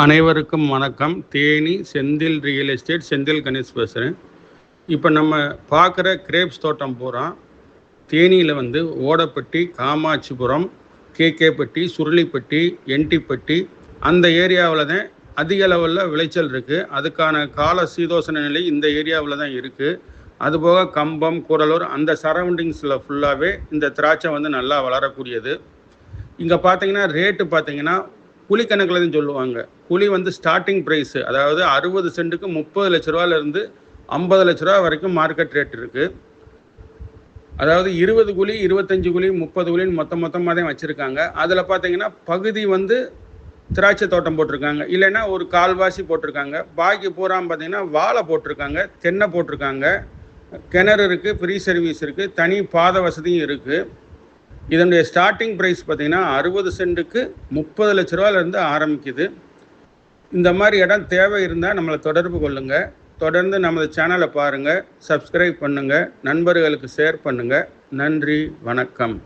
அனைவருக்கும் வணக்கம். Theni Senthil real estate, Senthil Ganesh பேசுகிறேன். இப்போ நம்ம பார்க்குற கிரேப்ஸ் தோட்டம் பூரா தேனியில் ஓடப்பட்டி, காமாட்சிபுரம், கேகேப்பட்டி, சுருளிப்பட்டி, என்டிப்பட்டி அந்த ஏரியாவில் தான் அதிக லெவலில் விளைச்சல் இருக்குது. அதுக்கான கால சீதோசன நிலை இந்த ஏரியாவில் தான் இருக்குது. அதுபோக கம்பம், கூடலூர் அந்த சரௌண்டிங்ஸில் ஃபுல்லாகவே இந்த திராட்சை நல்லா வளரக்கூடியது. இங்கே பார்த்தீங்கன்னா ரேட்டு பார்த்தீங்கன்னா குழி கணக்கில் தான் சொல்லுவாங்க. குழி ஸ்டார்டிங் ப்ரைஸு, அதாவது 60 சென்ட்டுக்கு 30 லட்ச ரூபாயிலேருந்து 50 லட்ச ரூபா வரைக்கும் மார்க்கெட் ரேட் இருக்குது. அதாவது 20 குழி, 25 குழி, 30 குழின்னு மொத்தமாக தான் வச்சுருக்காங்க. அதில் பார்த்தீங்கன்னா பகுதி திராட்சை தோட்டம் போட்டிருக்காங்க, இல்லைன்னா ஒரு கால்வாசி போட்டிருக்காங்க. பாக்கி பூரா பார்த்தீங்கன்னா வாழை போட்டிருக்காங்க, தென்னை போட்டிருக்காங்க, கிணறு இருக்குது, ஃப்ரீ சர்வீஸ் இருக்குது, தனி பாத வசதியும் இருக்குது. இதனுடைய ஸ்டார்டிங் ப்ரைஸ் பார்த்திங்கன்னா 60 சென்ட்டுக்கு 30 லட்ச ரூபாயிலேருந்து ஆரம்பிக்குது. இந்த மாதிரி இடம் தேவை இருந்தால் நம்மளை தொடர்பு கொள்ளுங்கள். தொடர்ந்து நமது சேனலை பாருங்கள், சப்ஸ்கிரைப் பண்ணுங்கள், நண்பர்களுக்கு ஷேர் பண்ணுங்கள். நன்றி, வணக்கம்.